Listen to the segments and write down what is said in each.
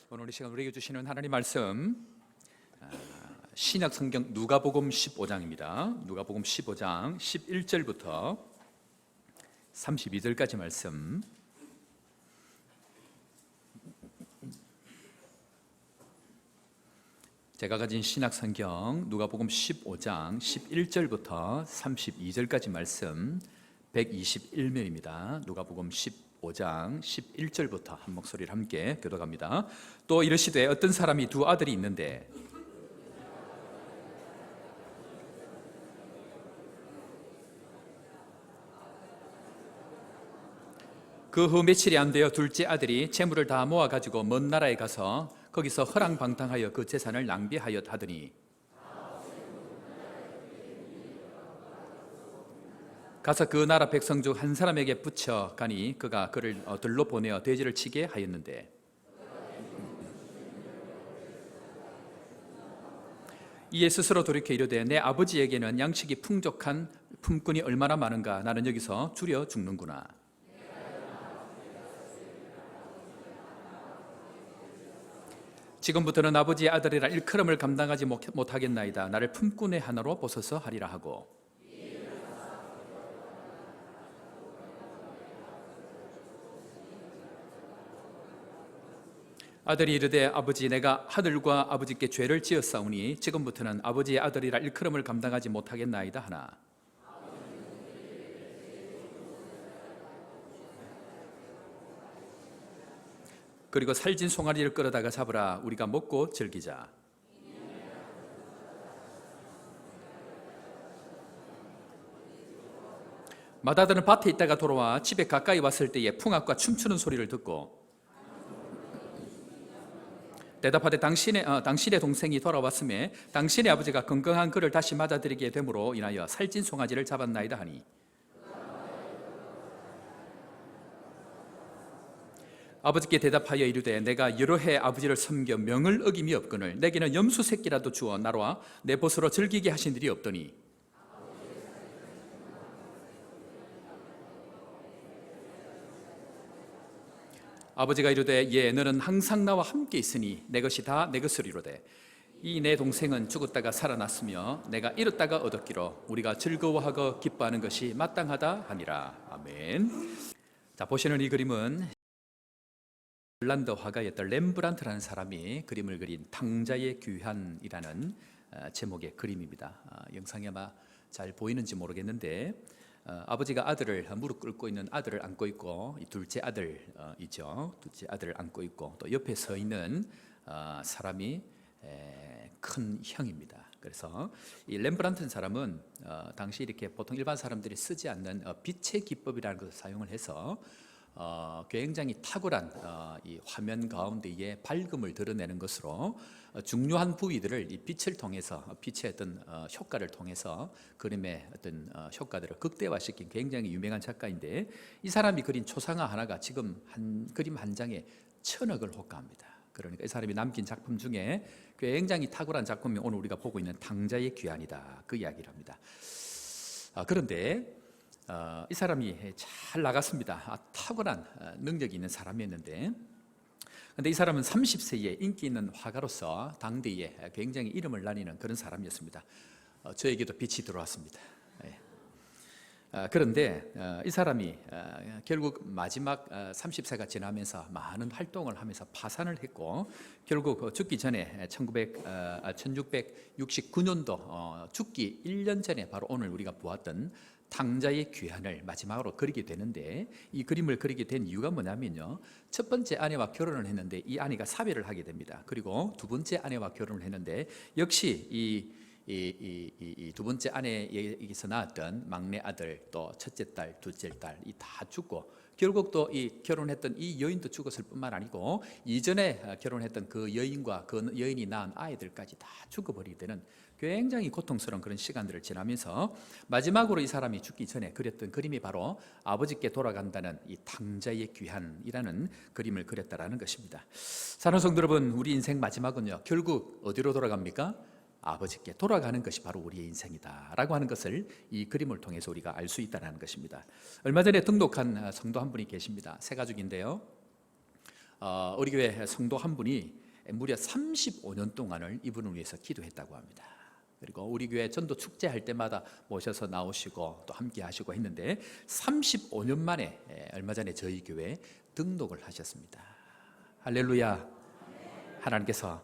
오늘 이 시간 우리에게 주시는 하나님 말씀 신약 성경 누가복음 15장입니다. 누가복음 15장 11절부터 32절까지 말씀. 제가 가진 신약 성경 누가복음 15장 11절부터 32절까지 말씀 121면입니다. 누가복음 15장 11절부터 한 목소리를 함께 교독합니다. 또 이르시되 어떤 사람이 두 아들이 있는데 그 후 며칠이 안 되어 둘째 아들이 재물을 다 모아가지고 먼 나라에 가서 거기서 허랑방탕하여 그 재산을 낭비하여 하더니 가서 그 나라 백성 중 한 사람에게 붙여 가니 그가 그를 들로 보내어 돼지를 치게 하였는데 이에 스스로 돌이켜 이르되 내 아버지에게는 양식이 풍족한 품꾼이 얼마나 많은가. 나는 여기서 줄여 죽는구나. 지금부터는 아버지의 아들이라 일컬음을 감당하지 못하겠나이다. 나를 품꾼의 하나로 보소서 하리라 하고 아들이 이르되 아버지, 내가 하늘과 아버지께 죄를 지었사오니 지금부터는 아버지의 아들이라 일컬음을 감당하지 못하겠나이다 하나 그리고 살진 송아리를 끌어다가 잡으라. 우리가 먹고 즐기자. 맏아들은 밭에 있다가 돌아와 집에 가까이 왔을 때에 풍악과 춤추는 소리를 듣고 대답하되 당신의 동생이 돌아왔음에 당신의 아버지가 건강한 그를 다시 맞아들이게 됨으로 인하여 살찐 송아지를 잡았나이다 하니 아버지께 대답하여 이르되 내가 여러 해 아버지를 섬겨 명을 어김이 없거늘 내게는 염소 새끼라도 주어 나와 내 벗으로 즐기게 하신 일이 없더니 아버지가 이르되 예, 너는 항상 나와 함께 있으니 내 것이 다 내 것이리로되 이 내 동생은 죽었다가 살아났으며 내가 잃었다가 얻었기로 우리가 즐거워하고 기뻐하는 것이 마땅하다 하니라. 아멘. 자, 보시는 이 그림은 폴란드 화가였던 렘브란트라는 사람이 그림을 그린 탕자의 귀환이라는 제목의 그림입니다. 영상이 아마 잘 보이는지 모르겠는데 아버지가 아들을 무릎 꿇고 있는 아들을 안고 있고 둘째 아들이죠. 둘째 아들을 안고 있고 또 옆에 서 있는 사람이 큰 형입니다. 그래서 이 렘브란트 사람은 당시 이렇게 보통 일반 사람들이 쓰지 않는 빛의 기법이라는 것을 사용을 해서 굉장히 탁월한 이 화면 가운데에 밝음을 드러내는 것으로 중요한 부위들을 이 빛을 통해서 빛의 어떤 효과를 통해서 그림의 어떤 효과들을 극대화시킨 굉장히 유명한 작가인데 이 사람이 그린 초상화 하나가 지금 그림 한 장에 1000억을 호가합니다. 그러니까 이 사람이 남긴 작품 중에 굉장히 탁월한 작품이 오늘 우리가 보고 있는 탕자의 귀환이다. 그 이야기를 합니다. 그런데 이 사람이 잘 나갔습니다. 탁월한 능력이 있는 사람이었는데 그런데 이 사람은 30세에 인기 있는 화가로서 당대에 굉장히 이름을 날리는 그런 사람이었습니다. 저에게도 빛이 들어왔습니다. 그런데 이 사람이 결국 마지막 30세가 지나면서 많은 활동을 하면서 파산을 했고 결국 죽기 전에 1669년도 죽기 1년 전에 바로 오늘 우리가 보았던 탕자의 귀환을 마지막으로 그리게 되는데 이 그림을 그리게 된 이유가 뭐냐면요, 첫 번째 아내와 결혼을 했는데 이 아내가 사별을 하게 됩니다. 그리고 두 번째 아내와 결혼을 했는데 역시 이 두 번째 아내에게서 낳았던 막내 아들 또 첫째 딸, 둘째 딸 이 다 죽고 결국 또 이 결혼했던 이 여인도 죽었을 뿐만 아니고 이전에 결혼했던 그 여인과 그 여인이 낳은 아이들까지 다 죽어버리게 되는 굉장히 고통스러운 그런 시간들을 지나면서 마지막으로 이 사람이 죽기 전에 그렸던 그림이 바로 아버지께 돌아간다는 이 탕자의 귀환이라는 그림을 그렸다라는 것입니다. 사랑하는 성도 여러분, 우리 인생 마지막은요 결국 어디로 돌아갑니까? 아버지께 돌아가는 것이 바로 우리의 인생이다라고 하는 것을 이 그림을 통해서 우리가 알 수 있다는 것입니다. 얼마 전에 등록한 성도 한 분이 계십니다. 세 가족인데요. 우리 교회 성도 한 분이 무려 35년 동안을 이분을 위해서 기도했다고 합니다. 그리고 우리 교회 전도 축제할 때마다 모셔서 나오시고 또 함께 하시고 했는데 35년 만에 얼마 전에 저희 교회에 등록을 하셨습니다. 할렐루야. 하나님께서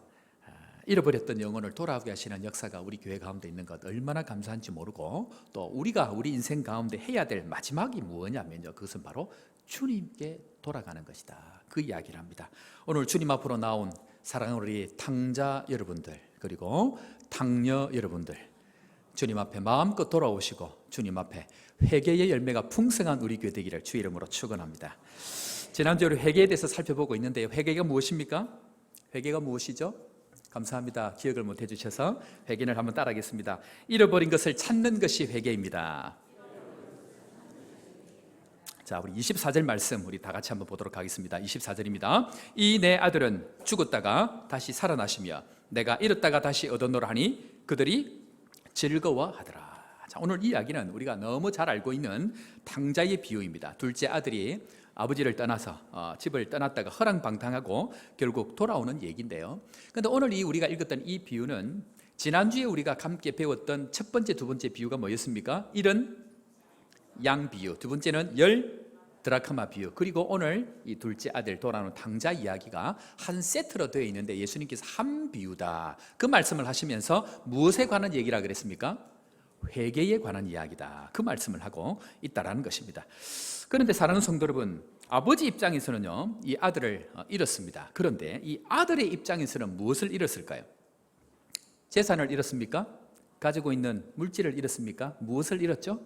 잃어버렸던 영혼을 돌아오게 하시는 역사가 우리 교회 가운데 있는 것 얼마나 감사한지 모르고, 또 우리가 우리 인생 가운데 해야 될 마지막이 무엇냐면요, 그것은 바로 주님께 돌아가는 것이다. 그 이야기를 합니다. 오늘 주님 앞으로 나온 사랑하는 우리 탕자 여러분들, 그리고 탕녀 여러분들, 주님 앞에 마음껏 돌아오시고 주님 앞에 회개의 열매가 풍성한 우리 교회 되기를 주의 이름으로 축원합니다. 지난주에 회개에 대해서 살펴보고 있는데요, 회개가 무엇입니까? 회개가 무엇이죠? 감사합니다. 기억을 못 해주셔서 회개를 한번 따라하겠습니다. 잃어버린 것을 찾는 것이 회개입니다. 자, 우리 24절 말씀 우리 다 같이 한번 보도록 하겠습니다. 24절입니다. 이 내 아들은 죽었다가 다시 살아나시며 내가 잃었다가 다시 얻었노라 하니 그들이 즐거워하더라. 자, 오늘 이 이야기는 우리가 너무 잘 알고 있는 탕자의 비유입니다. 둘째 아들이 아버지를 떠나서 집을 떠났다가 허랑방탕하고 결국 돌아오는 얘기인데요. 그런데 오늘 우리가 읽었던 이 비유는 지난주에 우리가 함께 배웠던 첫 번째, 두 번째 비유가 뭐였습니까? 일은 양 비유, 두 번째는 드라크마 비유, 그리고 오늘 이 둘째 아들 돌아오는 탕자 이야기가 한 세트로 되어 있는데 예수님께서 한 비유다, 그 말씀을 하시면서 무엇에 관한 얘기라 그랬습니까? 회개에 관한 이야기다, 그 말씀을 하고 있다라는 것입니다. 그런데 사랑하는 성도 여러분, 아버지 입장에서는요, 이 아들을 잃었습니다. 그런데 이 아들의 입장에서는 무엇을 잃었을까요? 재산을 잃었습니까? 가지고 있는 물질을 잃었습니까? 무엇을 잃었죠?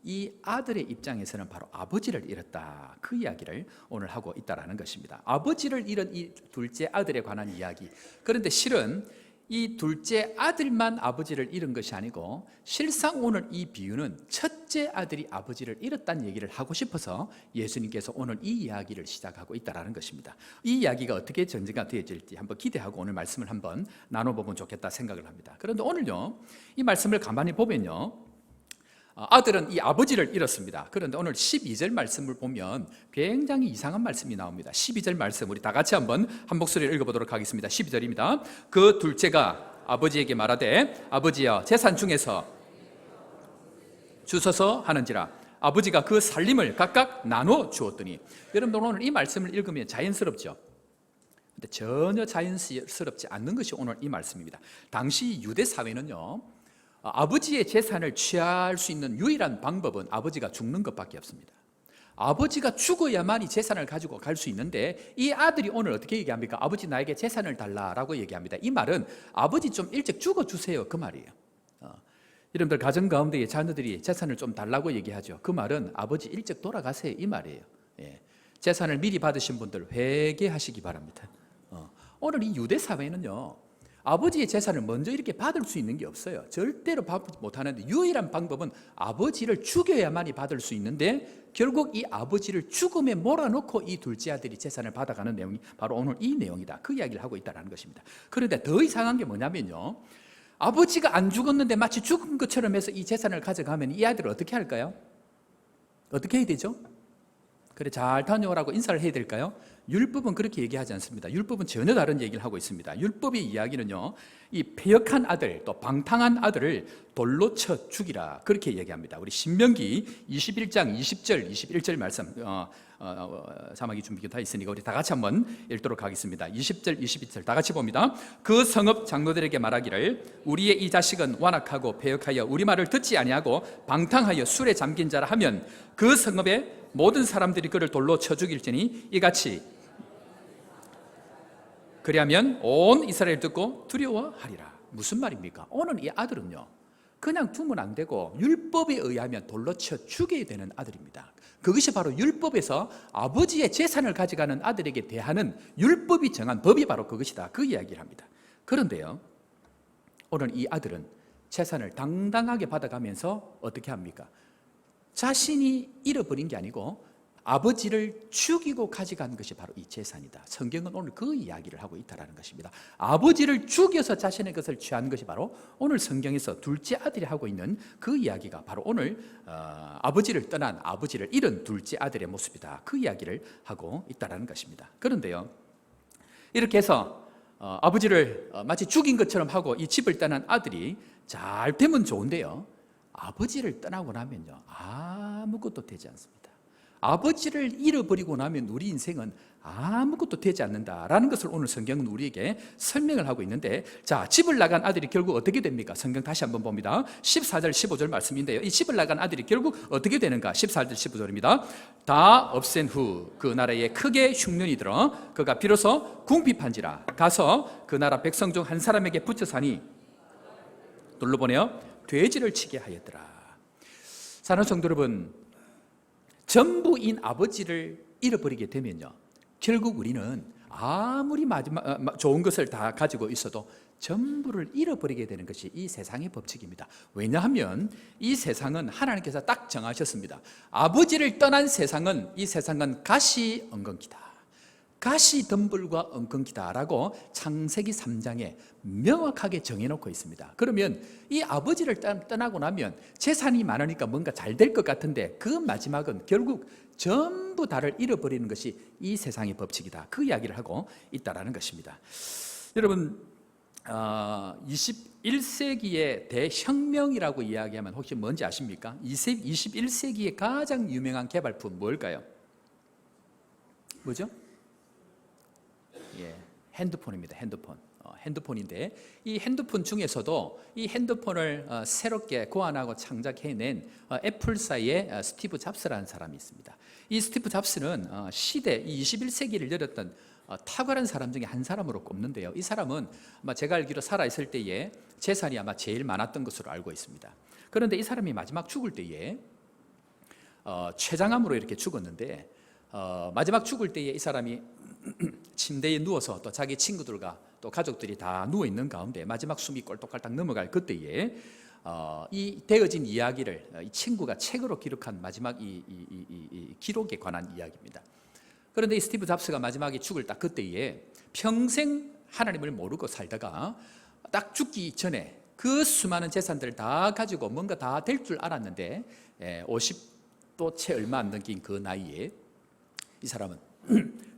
이 아들의 입장에서는 바로 아버지를 잃었다, 그 이야기를 오늘 하고 있다라는 것입니다. 아버지를 잃은 이 둘째 아들에 관한 이야기. 그런데 실은 이 둘째 아들만 아버지를 잃은 것이 아니고, 실상 오늘 이 비유는 첫째 아들이 아버지를 잃었다는 얘기를 하고 싶어서 예수님께서 오늘 이 이야기를 시작하고 있다는 것입니다. 이 이야기가 어떻게 전개가 되어질지 한번 기대하고 오늘 말씀을 한번 나눠보면 좋겠다 생각을 합니다. 그런데 오늘요, 이 말씀을 가만히 보면요, 아들은 이 아버지를 잃었습니다. 그런데 오늘 12절 말씀을 보면 굉장히 이상한 말씀이 나옵니다. 12절 말씀 우리 다 같이 한번 한 목소리를 읽어보도록 하겠습니다. 12절입니다. 그 둘째가 아버지에게 말하되 아버지여 재산 중에서 주소서 하는지라. 아버지가 그 살림을 각각 나눠 주었더니. 여러분들 오늘 이 말씀을 읽으면 자연스럽죠? 근데 전혀 자연스럽지 않는 것이 오늘 이 말씀입니다. 당시 유대 사회는요, 아버지의 재산을 취할 수 있는 유일한 방법은 아버지가 죽는 것밖에 없습니다. 아버지가 죽어야만이 재산을 가지고 갈 수 있는데, 이 아들이 오늘 어떻게 얘기합니까? 아버지 나에게 재산을 달라라고 얘기합니다. 이 말은 아버지 좀 일찍 죽어주세요, 그 말이에요. 여러분들 가정 가운데 자녀들이 재산을 좀 달라고 얘기하죠. 그 말은 아버지 일찍 돌아가세요, 이 말이에요. 재산을 미리 받으신 분들 회개하시기 바랍니다. 오늘 이 유대 사회는요, 아버지의 재산을 먼저 이렇게 받을 수 있는 게 없어요. 절대로 받지 못하는데, 유일한 방법은 아버지를 죽여야만이 받을 수 있는데, 결국 이 아버지를 죽음에 몰아넣고 이 둘째 아들이 재산을 받아가는 내용이 바로 오늘 이 내용이다, 그 이야기를 하고 있다는 것입니다. 그런데 더 이상한 게 뭐냐면요, 아버지가 안 죽었는데 마치 죽은 것처럼 해서 이 재산을 가져가면 이 아들을 어떻게 할까요? 어떻게 해야 되죠? 그래, 잘 다녀오라고 인사를 해야 될까요? 율법은 그렇게 얘기하지 않습니다. 율법은 전혀 다른 얘기를 하고 있습니다. 율법의 이야기는요, 이 패역한 아들, 또 방탕한 아들을 돌로 쳐 죽이라, 그렇게 얘기합니다. 우리 신명기 21장 20절 21절 말씀, 사마귀 준비가 다 있으니까 우리 다 같이 한번 읽도록 하겠습니다. 20절 21절 다 같이 봅니다. 그 성읍 장로들에게 말하기를 우리의 이 자식은 완악하고 패역하여 우리 말을 듣지 아니하고 방탕하여 술에 잠긴 자라 하면 그 성읍의 모든 사람들이 그를 돌로 쳐 죽일지니 이같이 그리하면 온 이스라엘 듣고 두려워하리라. 무슨 말입니까? 오늘 이 아들은요, 그냥 두면 안 되고 율법에 의하면 돌로 쳐 죽여야 되는 아들입니다. 그것이 바로 율법에서 아버지의 재산을 가져가는 아들에게 대하는 율법이 정한 법이 바로 그것이다, 그 이야기를 합니다. 그런데요, 오늘 이 아들은 재산을 당당하게 받아가면서 어떻게 합니까? 자신이 잃어버린 게 아니고 아버지를 죽이고 가져간 것이 바로 이 제사이다. 성경은 오늘 그 이야기를 하고 있다는 것입니다. 아버지를 죽여서 자신의 것을 취한 것이 바로 오늘 성경에서 둘째 아들이 하고 있는 그 이야기가 바로 오늘 아버지를 떠난, 아버지를 잃은 둘째 아들의 모습이다. 그 이야기를 하고 있다는 것입니다. 그런데요, 이렇게 해서 아버지를 마치 죽인 것처럼 하고 이 집을 떠난 아들이 잘 되면 좋은데요, 아버지를 떠나고 나면요 아무것도 되지 않습니다. 아버지를 잃어버리고 나면 우리 인생은 아무것도 되지 않는다라는 것을 오늘 성경은 우리에게 설명을 하고 있는데, 자, 집을 나간 아들이 결국 어떻게 됩니까? 성경 다시 한번 봅니다. 14절 15절 말씀인데요, 이 집을 나간 아들이 결국 어떻게 되는가? 14절 15절입니다. 다 없앤 후 그 나라에 크게 흉년이 들어 그가 비로소 궁핍한지라 가서 그 나라 백성 중 한 사람에게 붙여 사니 돌로보내어 돼지를 치게 하였더라. 사랑하는 성도 여러분, 전부인 아버지를 잃어버리게 되면요, 결국 우리는 아무리 좋은 것을 다 가지고 있어도 전부를 잃어버리게 되는 것이 이 세상의 법칙입니다. 왜냐하면 이 세상은 하나님께서 딱 정하셨습니다. 아버지를 떠난 세상은, 이 세상은 가시 엉겅기다, 가시 덤불과 엉겅기다라고 창세기 3장에 명확하게 정해놓고 있습니다. 그러면 이 아버지를 떠나고 나면 재산이 많으니까 뭔가 잘 될 것 같은데 그 마지막은 결국 전부 다를 잃어버리는 것이 이 세상의 법칙이다. 그 이야기를 하고 있다는 것입니다. 여러분, 21세기의 대혁명이라고 이야기하면 혹시 뭔지 아십니까? 21세기의 가장 유명한 개발품 뭘까요? 뭐죠? 핸드폰입니다. 핸드폰인데 이 핸드폰 중에서도 이 핸드폰을 새롭게 고안하고 창작해낸 애플사의 스티브 잡스라는 사람이 있습니다. 이 스티브 잡스는 시대, 이 21세기를 열었던 탁월한 사람 중에 한 사람으로 꼽는데요, 이 사람은 아마 제가 알기로 살아있을 때에 재산이 아마 제일 많았던 것으로 알고 있습니다. 그런데 이 사람이 마지막 죽을 때에 췌장암으로 이렇게 죽었는데, 마지막 죽을 때에 이 사람이 침대에 누워서 또 자기 친구들과 또 가족들이 다 누워 있는 가운데 마지막 숨이 꼴딱꼴딱 넘어갈 그때에 이 되어진 이야기를 이 친구가 책으로 기록한 마지막 이 기록에 관한 이야기입니다. 그런데 이 스티브 잡스가 마지막에 죽을 딱 그때에 평생 하나님을 모르고 살다가 딱 죽기 전에 그 수많은 재산들을 다 가지고 뭔가 다 될 줄 알았는데 50도 채 얼마 안 넘긴 그 나이에 이 사람은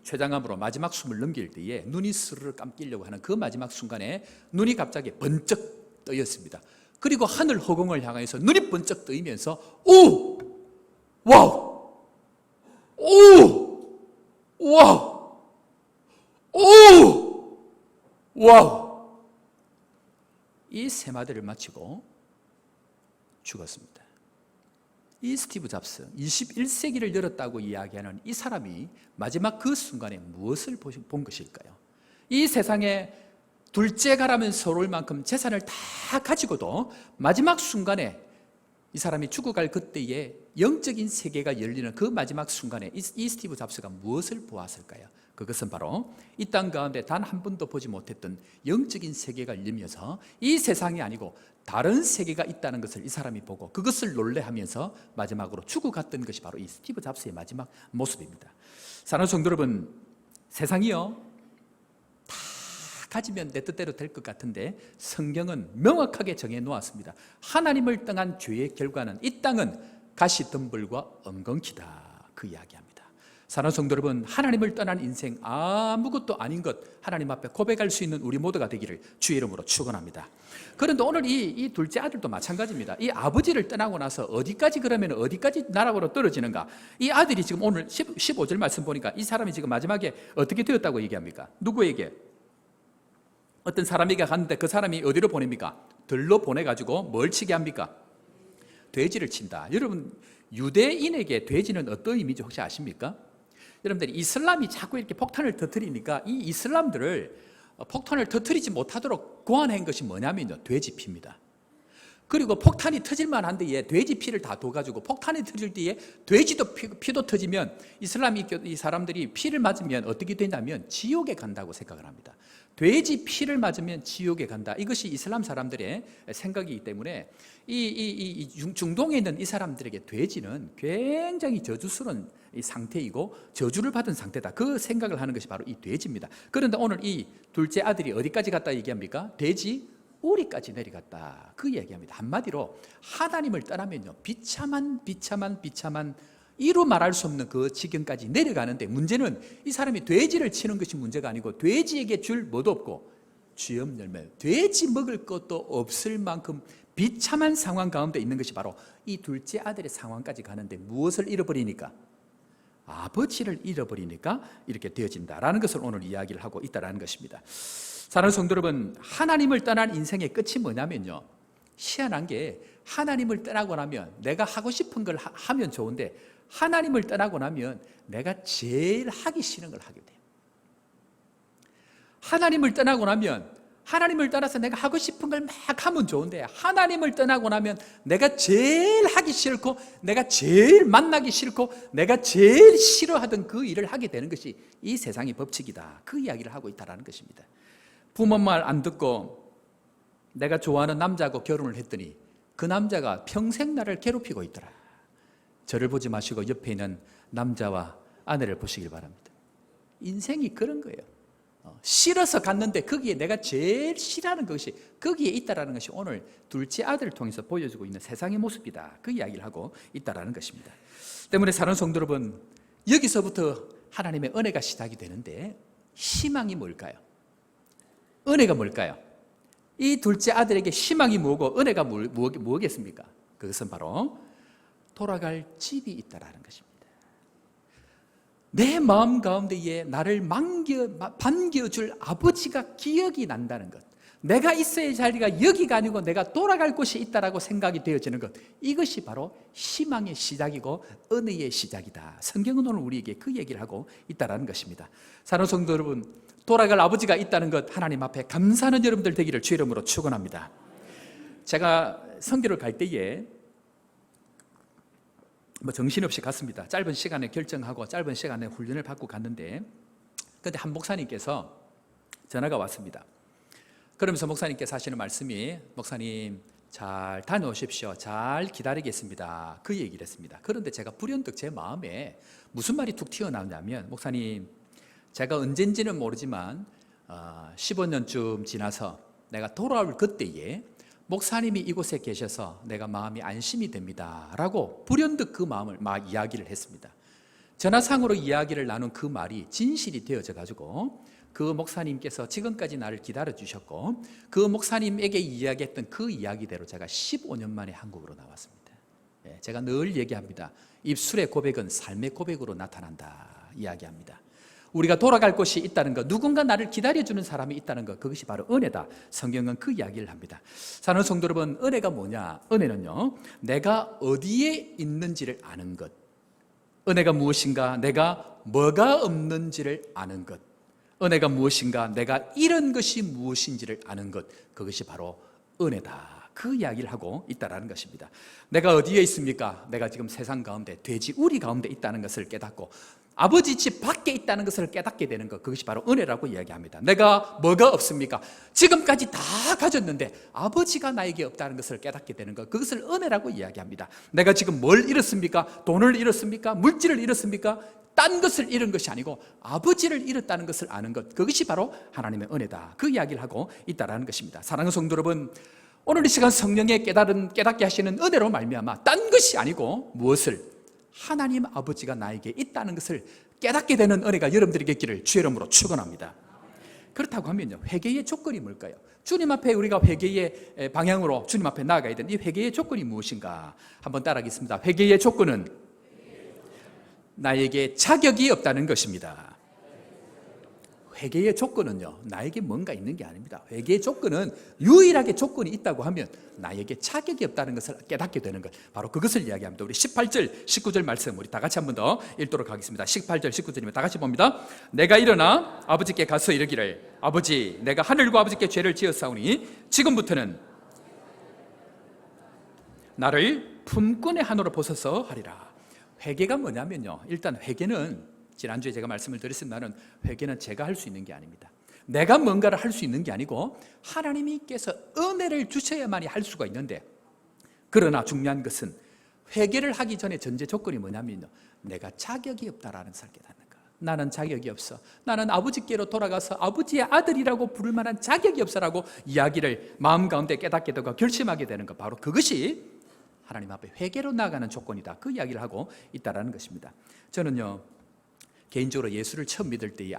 췌장암으로 마지막 숨을 넘길 때에 눈이 스르르 감기려고 하는 그 마지막 순간에 눈이 갑자기 번쩍 뜨였습니다. 그리고 하늘 허공을 향해서 눈이 번쩍 뜨이면서 오! 와우! 오! 와우! 오! 와우! 이 세 마디를 마치고 죽었습니다. 이 스티브 잡스, 21세기를 열었다고 이야기하는 이 사람이 마지막 그 순간에 무엇을 본 것일까요? 이 세상에 둘째 가라면 서러울 만큼 재산을 다 가지고도 마지막 순간에 이 사람이 죽어갈 그때에 영적인 세계가 열리는 그 마지막 순간에 이 스티브 잡스가 무엇을 보았을까요? 그것은 바로 이 땅 가운데 단 한 번도 보지 못했던 영적인 세계가 열리면서 이 세상이 아니고 다른 세계가 있다는 것을 이 사람이 보고 그것을 놀래하면서 마지막으로 죽어갔던 것이 바로 이 스티브 잡스의 마지막 모습입니다. 사랑하는 성도 여러분, 세상이요 다 가지면 내 뜻대로 될 것 같은데 성경은 명확하게 정해 놓았습니다. 하나님을 떠난 죄의 결과는 이 땅은 가시덤불과 엉겅퀴다, 그 이야기합니다. 사랑하는 성도 여러분, 하나님을 떠난 인생 아무것도 아닌 것 하나님 앞에 고백할 수 있는 우리 모두가 되기를 주의 이름으로 축원합니다. 그런데 오늘 이 둘째 아들도 마찬가지입니다. 이 아버지를 떠나고 나서 어디까지 나락으로 떨어지는가? 이 아들이 지금 오늘 15절 말씀 보니까 이 사람이 지금 마지막에 어떻게 되었다고 얘기합니까? 누구에게? 어떤 사람에게 갔는데 그 사람이 어디로 보냅니까? 들로 보내가지고 뭘 치게 합니까? 돼지를 친다. 여러분, 유대인에게 돼지는 어떤 의미인지 혹시 아십니까? 여러분들, 이슬람이 자꾸 이렇게 폭탄을 터뜨리니까 이 이슬람들을 폭탄을 터뜨리지 못하도록 고안한 것이 뭐냐면요, 돼지 피입니다. 그리고 폭탄이 터질만 한데 예, 돼지 피를 다 둬가지고 폭탄이 터질 때에 돼지도 피도 터지면 이 사람들이 피를 맞으면 어떻게 되냐면 지옥에 간다고 생각을 합니다. 돼지 피를 맞으면 지옥에 간다. 이것이 이슬람 사람들의 생각이기 때문에 이 중동에 있는 이 사람들에게 돼지는 굉장히 저주스러운 이 상태이고 저주를 받은 상태다. 그 생각을 하는 것이 바로 이 돼지입니다. 그런데 오늘 이 둘째 아들이 어디까지 갔다 얘기합니까? 돼지 우리까지 내려갔다. 그 얘기합니다. 한마디로 하나님을 떠나면요, 비참한 이루 말할 수 없는 그 지경까지 내려가는데, 문제는 이 사람이 돼지를 치는 것이 문제가 아니고 돼지에게 줄 뭐도 없고 쥐염 열매, 돼지 먹을 것도 없을 만큼 비참한 상황 가운데 있는 것이 바로 이 둘째 아들의 상황까지 가는데, 무엇을 잃어버리니까? 아버지를 잃어버리니까 이렇게 되어진다라는 것을 오늘 이야기를 하고 있다는 것입니다. 사랑하는 성도 여러분, 하나님을 떠난 인생의 끝이 뭐냐면요, 희한한 게 하나님을 떠나고 나면 내가 하고 싶은 걸 하면 좋은데, 하나님을 떠나고 나면 내가 제일 하기 싫은 걸 하게 돼요. 하나님을 떠나고 나면, 하나님을 따라서 내가 하고 싶은 걸 막 하면 좋은데, 하나님을 떠나고 나면 내가 제일 하기 싫고, 내가 제일 만나기 싫고, 내가 제일 싫어하던 그 일을 하게 되는 것이 이 세상의 법칙이다. 그 이야기를 하고 있다는 것입니다. 부모 말 안 듣고 내가 좋아하는 남자하고 결혼을 했더니 그 남자가 평생 나를 괴롭히고 있더라. 저를 보지 마시고 옆에 있는 남자와 아내를 보시길 바랍니다. 인생이 그런 거예요. 싫어서 갔는데 거기에 내가 제일 싫어하는 것이 거기에 있다는 것이 오늘 둘째 아들을 통해서 보여주고 있는 세상의 모습이다. 그 이야기를 하고 있다는 것입니다. 때문에 사랑하는 성도 여러분, 여기서부터 하나님의 은혜가 시작이 되는데, 희망이 뭘까요? 은혜가 뭘까요? 이 둘째 아들에게 희망이 뭐고 은혜가 뭐겠습니까? 그것은 바로 돌아갈 집이 있다라는 것입니다. 내 마음 가운데에 나를 반겨줄 아버지가 기억이 난다는 것, 내가 있어야 할 자리가 여기가 아니고 내가 돌아갈 곳이 있다라고 생각이 되어지는 것, 이것이 바로 희망의 시작이고 은혜의 시작이다. 성경은 오늘 우리에게 그 얘기를 하고 있다는 것입니다. 사랑하는 성도 여러분, 돌아갈 아버지가 있다는 것, 하나님 앞에 감사하는 여러분들 되기를 주의 이름으로 축원합니다. 제가 선교를 갈 때에 정신없이 갔습니다. 짧은 시간에 결정하고 짧은 시간에 훈련을 받고 갔는데, 그런데 한 목사님께서 전화가 왔습니다. 그러면서 목사님께서 하시는 말씀이, 목사님 잘 다녀오십시오, 잘 기다리겠습니다, 그 얘기를 했습니다. 그런데 제가 불현듯 제 마음에 무슨 말이 툭 튀어나오냐면, 목사님 제가 언젠지는 모르지만 15년쯤 지나서 내가 돌아올 그때에 목사님이 이곳에 계셔서 내가 마음이 안심이 됩니다 라고 불현듯 그 마음을 막 이야기를 했습니다. 전화상으로 이야기를 나눈 그 말이 진실이 되어져 가지고 그 목사님께서 지금까지 나를 기다려 주셨고, 그 목사님에게 이야기했던 그 이야기대로 제가 15년 만에 한국으로 나왔습니다. 제가 늘 얘기합니다. 입술의 고백은 삶의 고백으로 나타난다 이야기합니다. 우리가 돌아갈 곳이 있다는 것, 누군가 나를 기다려주는 사람이 있다는 것, 그것이 바로 은혜다. 성경은 그 이야기를 합니다. 사랑하는 성도 여러분, 은혜가 뭐냐? 은혜는요, 내가 어디에 있는지를 아는 것, 은혜가 무엇인가, 내가 뭐가 없는지를 아는 것, 은혜가 무엇인가, 내가 잃은 것이 무엇인지를 아는 것, 그것이 바로 은혜다. 그 이야기를 하고 있다는 것입니다. 내가 어디에 있습니까? 내가 지금 세상 가운데, 돼지 우리 가운데 있다는 것을 깨닫고 아버지 집 밖에 있다는 것을 깨닫게 되는 것, 그것이 바로 은혜라고 이야기합니다. 내가 뭐가 없습니까? 지금까지 다 가졌는데 아버지가 나에게 없다는 것을 깨닫게 되는 것, 그것을 은혜라고 이야기합니다. 내가 지금 뭘 잃었습니까? 돈을 잃었습니까? 물질을 잃었습니까? 딴 것을 잃은 것이 아니고 아버지를 잃었다는 것을 아는 것, 그것이 바로 하나님의 은혜다. 그 이야기를 하고 있다는 것입니다. 사랑하는 성도 여러분, 오늘 이 시간 성령의 깨닫게 하시는 은혜로 말미암아 딴 것이 아니고 무엇을? 하나님 아버지가 나에게 있다는 것을 깨닫게 되는 은혜가 여러분들에게 있기를 주의 이름으로 축원합니다. 그렇다고 하면요, 회개의 조건이 뭘까요? 주님 앞에 우리가 회개의 방향으로 주님 앞에 나아가야 되는 이 회개의 조건이 무엇인가? 한번 따라하겠습니다. 회개의 조건은 나에게 자격이 없다는 것입니다. 회개의 조건은요, 나에게 뭔가 있는 게 아닙니다. 회개의 조건은 유일하게 조건이 있다고 하면 나에게 자격이 없다는 것을 깨닫게 되는 것, 바로 그것을 이야기합니다. 우리 18절, 19절 말씀 우리 다 같이 한 번 더 읽도록 하겠습니다. 18절, 19절이면 다 같이 봅니다. 내가 일어나 아버지께 가서 이르기를, 아버지, 내가 하늘과 아버지께 죄를 지었사오니 지금부터는 나를 품꾼의 한으로 보소서 하리라. 회개가 뭐냐면요, 일단 회개는 지난주에 제가 말씀을 드렸습니다만 회개는 제가 할 수 있는 게 아닙니다. 내가 뭔가를 할 수 있는 게 아니고 하나님께서 은혜를 주셔야만이 할 수가 있는데, 그러나 중요한 것은 회개를 하기 전에 전제 조건이 뭐냐면요, 내가 자격이 없다라는 것을 깨닫는 거. 나는 자격이 없어. 나는 아버지께로 돌아가서 아버지의 아들이라고 부를 만한 자격이 없어라고 이야기를 마음 가운데 깨닫게 되고 결심하게 되는 것, 바로 그것이 하나님 앞에 회개로 나아가는 조건이다. 그 이야기를 하고 있다라는 것입니다. 저는요, 개인적으로 예수를 처음 믿을 때에,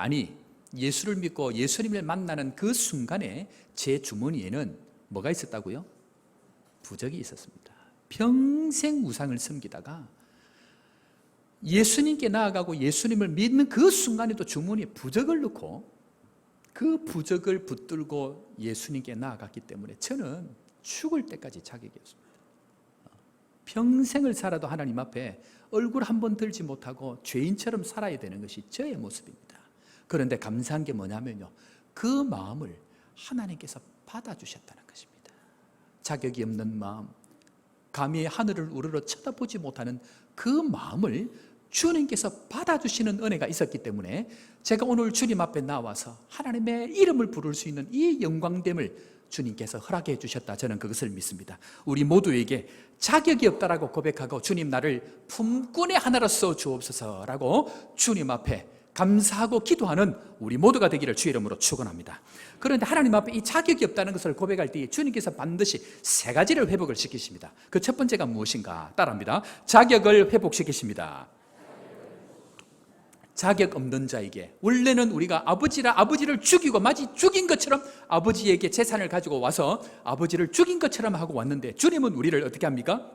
예수를 믿고 예수님을 만나는 그 순간에 제 주머니에는 뭐가 있었다고요? 부적이 있었습니다. 평생 우상을 섬기다가 예수님께 나아가고 예수님을 믿는 그 순간에도 주머니에 부적을 넣고 그 부적을 붙들고 예수님께 나아갔기 때문에 저는 죽을 때까지 자격이 없습니다. 평생을 살아도 하나님 앞에 얼굴 한 번 들지 못하고 죄인처럼 살아야 되는 것이 저의 모습입니다. 그런데 감사한 게 뭐냐면요, 그 마음을 하나님께서 받아주셨다는 것입니다. 자격이 없는 마음, 감히 하늘을 우러러 쳐다보지 못하는 그 마음을 주님께서 받아주시는 은혜가 있었기 때문에 제가 오늘 주님 앞에 나와서 하나님의 이름을 부를 수 있는 이 영광됨을 주님께서 허락해 주셨다. 저는 그것을 믿습니다. 우리 모두에게 자격이 없다라고 고백하고 주님 나를 품꾼의 하나로서 주옵소서라고 주님 앞에 감사하고 기도하는 우리 모두가 되기를 주의 이름으로 축원합니다. 그런데 하나님 앞에 이 자격이 없다는 것을 고백할 때 주님께서 반드시 세 가지를 회복을 시키십니다. 그 첫 번째가 무엇인가? 따라합니다. 자격을 회복시키십니다. 자격 없는 자에게, 원래는 우리가 아버지를 죽이고 마치 죽인 것처럼 아버지에게 재산을 가지고 와서 아버지를 죽인 것처럼 하고 왔는데, 주님은 우리를 어떻게 합니까?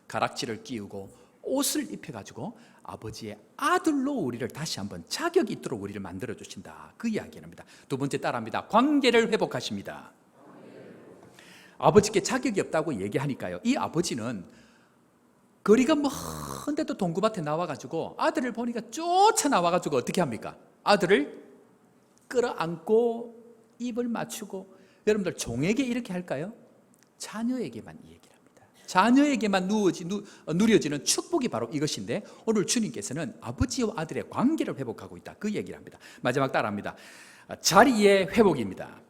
가락지를 끼우고 옷을 입혀가지고 아버지의 아들로 우리를 다시 한번 자격이 있도록 우리를 만들어주신다. 그 이야기입니다. 두 번째 따라합니다. 관계를 회복하십니다. 아버지께 자격이 없다고 얘기하니까요, 이 아버지는 거리가 먼데도 동구밭에 나와가지고 아들을 보니까 쫓아나와가지고 어떻게 합니까? 아들을 끌어안고 입을 맞추고, 여러분들 종에게 이렇게 할까요? 자녀에게만 이 얘기를 합니다. 자녀에게만 누려지는 축복이 바로 이것인데, 오늘 주님께서는 아버지와 아들의 관계를 회복하고 있다. 그 얘기를 합니다. 마지막 따라합니다. 자리의 회복입니다.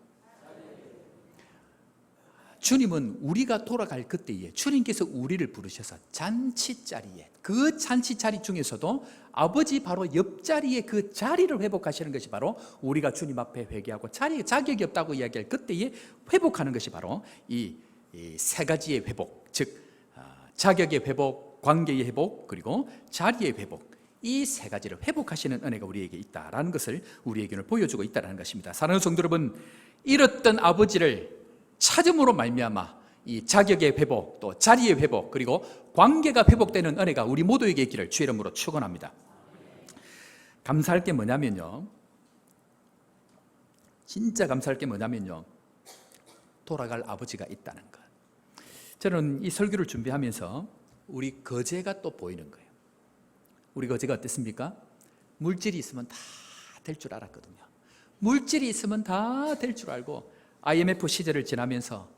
주님은 우리가 돌아갈 그때에 주님께서 우리를 부르셔서 잔치자리에, 그 잔치자리 중에서도 아버지 바로 옆자리에 그 자리를 회복하시는 것이 바로 우리가 주님 앞에 회개하고 자격이 없다고 이야기할 그때에 회복하는 것이 바로 이 세 가지의 회복, 즉 자격의 회복, 관계의 회복, 그리고 자리의 회복, 이 세 가지를 회복하시는 은혜가 우리에게 있다라는 것을 우리에게 보여주고 있다는 것입니다. 사랑하는 성도 여러분, 잃었던 아버지를 찾음으로 말미암아 이 자격의 회복, 또 자리의 회복, 그리고 관계가 회복되는 은혜가 우리 모두에게 있기를 주의 이름으로 축원합니다. 감사할 게 뭐냐면요, 진짜 감사할 게 뭐냐면요, 돌아갈 아버지가 있다는 것. 저는 이 설교를 준비하면서 우리 거제가 또 보이는 거예요. 우리 거제가 어땠습니까? 물질이 있으면 다 될 줄 알았거든요. 물질이 있으면 다 될 줄 알고 IMF 시절을 지나면서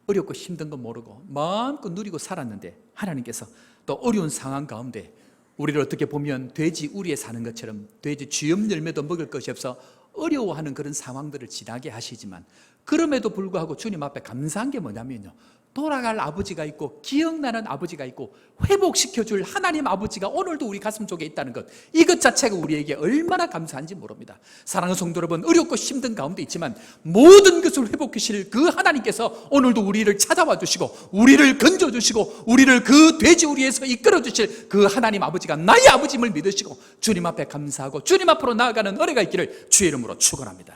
어렵고 힘든 거 모르고 마음껏 누리고 살았는데, 하나님께서 또 어려운 상황 가운데 우리를 어떻게 보면 돼지 우리에 사는 것처럼 돼지 쥐염 열매도 먹을 것이 없어 어려워하는 그런 상황들을 지나게 하시지만, 그럼에도 불구하고 주님 앞에 감사한 게 뭐냐면요, 돌아갈 아버지가 있고 기억나는 아버지가 있고 회복시켜줄 하나님 아버지가 오늘도 우리 가슴 속에 있다는 것, 이것 자체가 우리에게 얼마나 감사한지 모릅니다. 사랑하는 성도 여러분, 어렵고 힘든 가운데 있지만 모든 것을 회복하실 그 하나님께서 오늘도 우리를 찾아와 주시고 우리를 건져주시고 우리를 그 돼지 우리에서 이끌어 주실 그 하나님 아버지가 나의 아버지임을 믿으시고 주님 앞에 감사하고 주님 앞으로 나아가는 은혜가 있기를 주의 이름으로 축원합니다.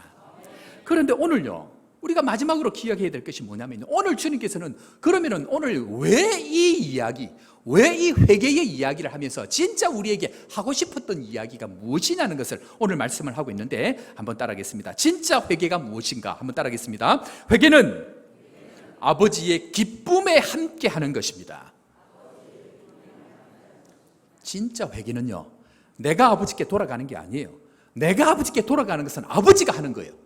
그런데 오늘요, 우리가 마지막으로 기억해야 될 것이 뭐냐면, 오늘 주님께서는 그러면은 오늘 왜 이 이야기, 왜 이 회개의 이야기를 하면서 진짜 우리에게 하고 싶었던 이야기가 무엇이냐는 것을 오늘 말씀을 하고 있는데, 한번 따라하겠습니다. 진짜 회개가 무엇인가 한번 따라하겠습니다. 회개는 아버지의 기쁨에 함께 하는 것입니다. 진짜 회개는요, 내가 아버지께 돌아가는 게 아니에요. 내가 아버지께 돌아가는 것은 아버지가 하는 거예요.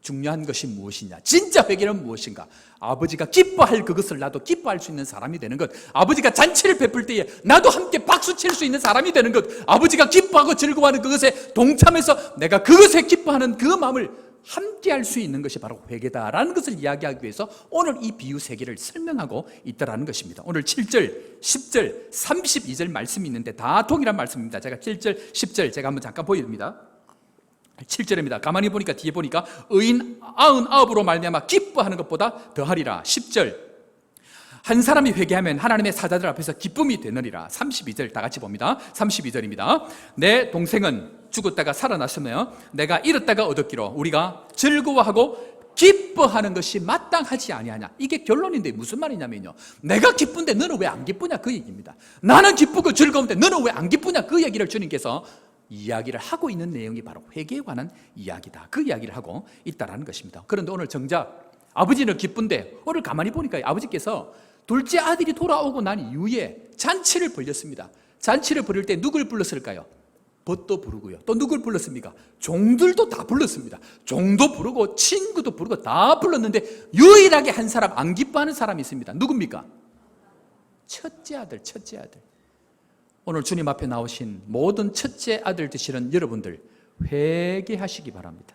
중요한 것이 무엇이냐? 진짜 회개는 무엇인가? 아버지가 기뻐할 그것을 나도 기뻐할 수 있는 사람이 되는 것. 아버지가 잔치를 베풀 때에 나도 함께 박수 칠 수 있는 사람이 되는 것. 아버지가 기뻐하고 즐거워하는 그것에 동참해서 내가 그것에 기뻐하는 그 마음을 함께 할 수 있는 것이 바로 회개다라는 것을 이야기하기 위해서 오늘 이 비유 세 개를 설명하고 있다라는 것입니다. 오늘 7절, 10절, 32절 말씀이 있는데 다 동일한 말씀입니다. 제가 7절, 10절 제가 한번 잠깐 보여드립니다. 7절입니다. 가만히 보니까 뒤에 보니까 의인 99으로 말미암아 기뻐하는 것보다 더하리라. 10절 한 사람이 회개하면 하나님의 사자들 앞에서 기쁨이 되느니라. 32절 다 같이 봅니다. 32절입니다. 내 동생은 죽었다가 살아났으며 내가 잃었다가 얻었기로 우리가 즐거워하고 기뻐하는 것이 마땅하지 아니하냐. 이게 결론인데 무슨 말이냐면요, 내가 기쁜데 너는 왜 안 기쁘냐 그 얘기입니다. 나는 기쁘고 즐거운데 너는 왜 안 기쁘냐 그 얘기를 주님께서 이야기를 하고 있는 내용이 바로 회개에 관한 이야기다. 그 이야기를 하고 있다는 것입니다. 그런데 오늘 정작 아버지는 기쁜데 오늘 가만히 보니까 아버지께서 둘째 아들이 돌아오고 난 이후에 잔치를 벌였습니다. 잔치를 벌일 때 누굴 불렀을까요? 벗도 부르고요. 또 누굴 불렀습니까? 종들도 다 불렀습니다. 종도 부르고 친구도 부르고 다 불렀는데 유일하게 한 사람 안 기뻐하는 사람이 있습니다. 누굽니까? 첫째 아들. 오늘 주님 앞에 나오신 모든 첫째 아들 되시는 여러분들 회개하시기 바랍니다.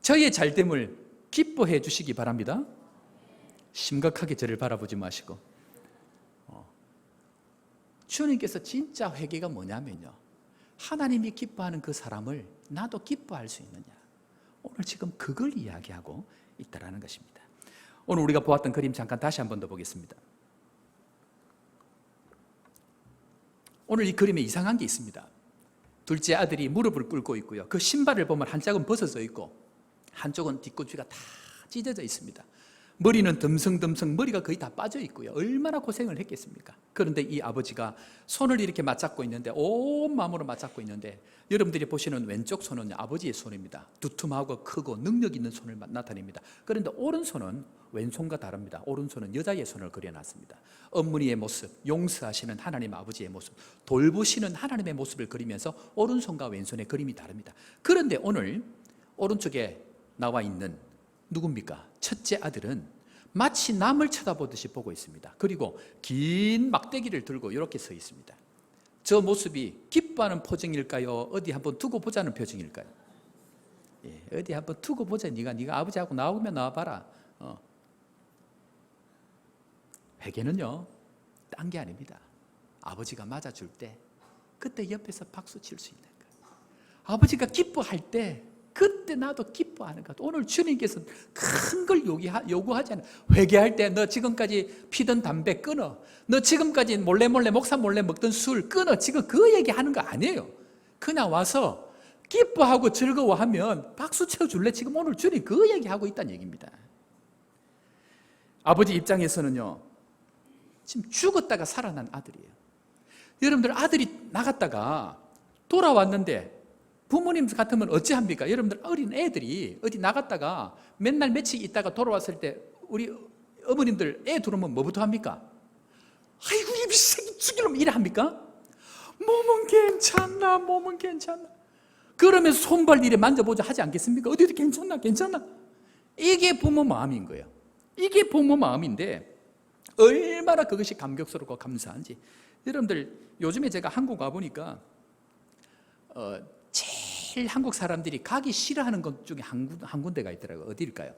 저의 잘됨을 기뻐해 주시기 바랍니다. 심각하게 저를 바라보지 마시고 주님께서 진짜 회개가 뭐냐면요, 하나님이 기뻐하는 그 사람을 나도 기뻐할 수 있느냐, 오늘 지금 그걸 이야기하고 있다는 것입니다. 오늘 우리가 보았던 그림 잠깐 다시 한 번 더 보겠습니다. 오늘 이 그림에 이상한 게 있습니다. 둘째 아들이 무릎을 꿇고 있고요, 그 신발을 보면 한짝은 벗어져 있고 한쪽은 뒤꿈치가 다 찢어져 있습니다. 머리는 듬성듬성 머리가 거의 다 빠져 있고요. 얼마나 고생을 했겠습니까? 그런데 이 아버지가 손을 이렇게 맞잡고 있는데, 온 마음으로 맞잡고 있는데, 여러분들이 보시는 왼쪽 손은 아버지의 손입니다. 두툼하고 크고 능력 있는 손을 나타냅니다. 그런데 오른손은 왼손과 다릅니다. 오른손은 여자의 손을 그려놨습니다. 어머니의 모습, 용서하시는 하나님 아버지의 모습, 돌보시는 하나님의 모습을 그리면서 오른손과 왼손의 그림이 다릅니다. 그런데 오늘 오른쪽에 나와 있는 누굽니까? 첫째 아들은 마치 남을 쳐다보듯이 보고 있습니다. 그리고 긴 막대기를 들고 이렇게 서 있습니다. 저 모습이 기뻐하는 표정일까요? 어디 한번 두고 보자는 표정일까요? 어디 한번 두고 보자. 네가 아버지하고 나오면 나와봐라. 회개는요, 딴 게 아닙니다. 아버지가 맞아줄 때 그때 옆에서 박수 칠 수 있는 거예요. 아버지가 기뻐할 때 그때 나도 기뻐하는 것. 오늘 주님께서 큰 걸 요구하지 않아요. 회개할 때 너 지금까지 피던 담배 끊어. 너 지금까지 몰래 목사 몰래 먹던 술 끊어. 지금 그 얘기하는 거 아니에요. 그냥 와서 기뻐하고 즐거워하면 박수 쳐줄래? 지금 오늘 주님 그 얘기하고 있다는 얘기입니다. 아버지 입장에서는요, 지금 죽었다가 살아난 아들이에요. 여러분들 아들이 나갔다가 돌아왔는데 부모님 같으면 어찌합니까? 여러분들 어린 애들이 어디 나갔다가 맨날 며칠 있다가 돌아왔을 때 우리 어머님들 애 들어오면 뭐부터 합니까? 아이고 이 새끼 죽이려면 이래 합니까? 몸은 괜찮나? 그러면서 손발 이래 만져보자 하지 않겠습니까? 어디 괜찮나? 이게 부모 마음인 거예요. 이게 부모 마음인데 얼마나 그것이 감격스럽고 감사한지. 여러분들 요즘에 제가 한국 와보니까 제일 한국 사람들이 가기 싫어하는 것 중에 한 군데가 있더라고요. 어디일까요?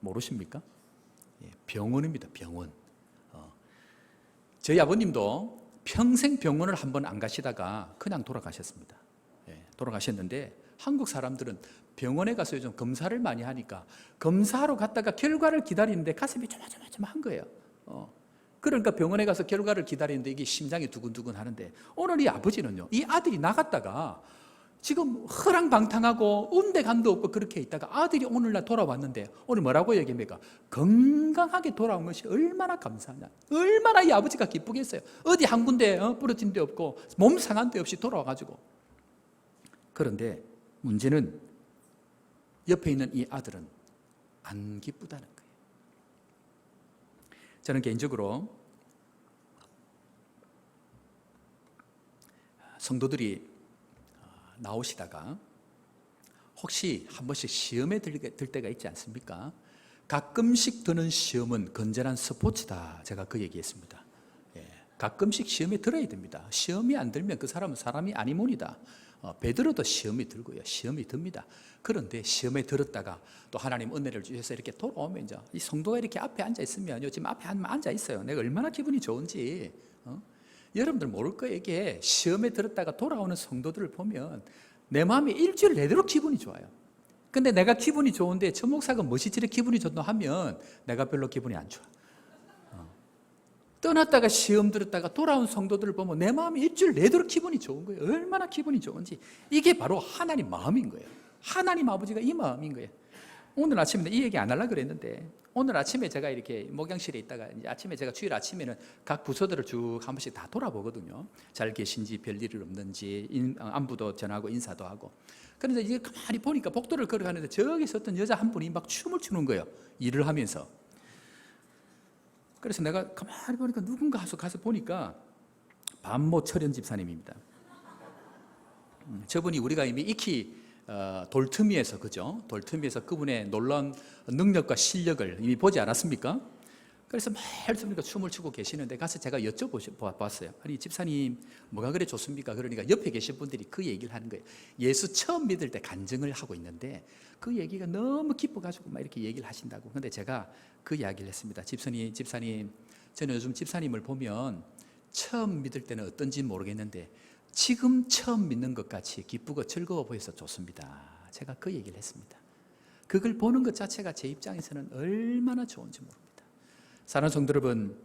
모르십니까? 병원입니다. 병원. 저희 아버님도 평생 병원을 한번 안 가시다가 그냥 돌아가셨습니다. 돌아가셨는데 한국 사람들은 병원에 가서 요즘 검사를 많이 하니까 검사하러 갔다가 결과를 기다리는데 가슴이 조마조마한 거예요. 그러니까 병원에 가서 결과를 기다리는데 이게 심장이 두근두근 하는데, 오늘 이 아버지는요, 이 아들이 나갔다가 지금 허랑방탕하고 운대감도 없고 그렇게 있다가 아들이 오늘날 돌아왔는데 오늘 뭐라고 얘기합니까? 건강하게 돌아온 것이 얼마나 감사하냐, 얼마나 이 아버지가 기쁘겠어요. 어디 한 군데 부러진 데 없고 몸 상한 데 없이 돌아와가지고. 그런데 문제는 옆에 있는 이 아들은 안 기쁘다는 거예요. 저는 개인적으로 성도들이 나오시다가 혹시 한 번씩 시험에 들 때가 있지 않습니까? 가끔씩 드는 시험은 건전한 스포츠다. 제가 그 얘기했습니다. 가끔씩 시험에 들어야 됩니다. 시험이 안 들면 그 사람은 사람이 아니문이다. 베드로도 시험이 들고요. 시험이 듭니다. 그런데 시험에 들었다가 또 하나님 은혜를 주셔서 이렇게 돌아오면 이제 이 성도가 이렇게 앞에 앉아 있으면 지금 앞에 앉아 있어요. 내가 얼마나 기분이 좋은지. 여러분들 모를 거예요. 이게 시험에 들었다가 돌아오는 성도들을 보면 내 마음이 일주일 내도록 기분이 좋아요. 근데 내가 기분이 좋은데 저 목사가 멋이 저래 기분이 좋다 하면 내가 별로 기분이 안 좋아. 떠났다가 시험 들었다가 돌아온 성도들을 보면 내 마음이 일주일 내도록 기분이 좋은 거예요. 얼마나 기분이 좋은지. 이게 바로 하나님 마음인 거예요. 하나님 아버지가 이 마음인 거예요. 오늘 아침에 이 얘기 안 하려고 그랬는데 오늘 아침에 제가 이렇게 목양실에 있다가 이제 아침에 제가 주일 아침에는 각 부서들을 쭉 한 번씩 다 돌아보거든요. 잘 계신지 별일 없는지 안부도 전하고 인사도 하고. 그런데 이제 가만히 보니까 복도를 걸어가는데 저기서 어떤 여자 한 분이 막 춤을 추는 거예요. 일을 하면서. 그래서 내가 가만히 보니까 누군가 가서 보니까 반모 철현 집사님입니다. 저분이 우리가 이미 익히 돌틈이에서 그죠? 돌틈이에서 그분의 놀라운 능력과 실력을 이미 보지 않았습니까? 그래서 말씀이니까 춤을 추고 계시는데 가서 제가 여쭤봤어요. 아니 집사님 뭐가 그래 좋습니까? 그러니까 옆에 계신 분들이 그 얘기를 하는 거예요. 예수 처음 믿을 때 간증을 하고 있는데 그 얘기가 너무 기뻐가지고 막 이렇게 얘기를 하신다고. 근데 제가 그 이야기를 했습니다. 집사님, 저는 요즘 집사님을 보면 처음 믿을 때는 어떤지 모르겠는데 지금 처음 믿는 것 같이 기쁘고 즐거워 보여서 좋습니다. 제가 그 얘기를 했습니다. 그걸 보는 것 자체가 제 입장에서는 얼마나 좋은지 모릅니다. 사랑하는 성도 여러분,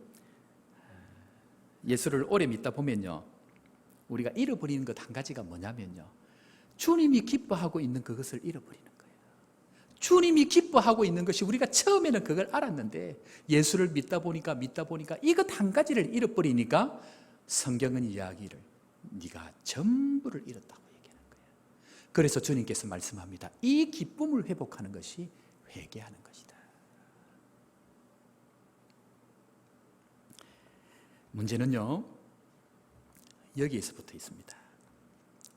예수를 오래 믿다 보면요, 우리가 잃어버리는 것 한 가지가 뭐냐면요, 주님이 기뻐하고 있는 그것을 잃어버리는 거예요. 주님이 기뻐하고 있는 것이 우리가 처음에는 그걸 알았는데 예수를 믿다 보니까 이것 한 가지를 잃어버리니까 성경은 이야기를 네가 전부를 잃었다고 얘기하는 거예요. 그래서 주님께서 말씀합니다. 이 기쁨을 회복하는 것이 회개하는 것이다. 문제는요, 여기에서 붙어 있습니다.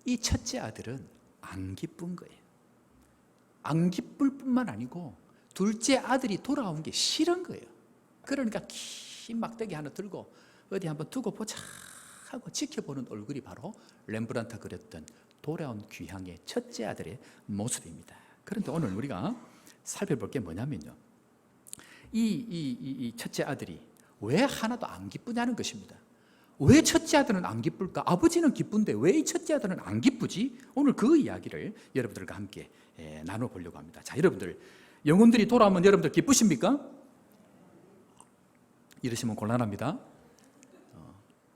이 첫째 아들은 안 기쁜 거예요. 안 기쁠 뿐만 아니고 둘째 아들이 돌아온 게 싫은 거예요. 그러니까 긴 막대기 하나 들고 어디 한번 두고 보자 하고 지켜보는 얼굴이 바로 렘브란트가 그렸던 돌아온 귀향의 첫째 아들의 모습입니다. 그런데 오늘 우리가 살펴볼 게 뭐냐면요, 이 첫째 아들이 왜 하나도 안 기쁘냐는 것입니다. 왜 첫째 아들은 안 기쁠까? 아버지는 기쁜데 왜 이 첫째 아들은 안 기쁘지? 오늘 그 이야기를 여러분들과 함께 나눠보려고 합니다. 자, 여러분들 영혼들이 돌아오면 여러분들 기쁘십니까? 이러시면 곤란합니다.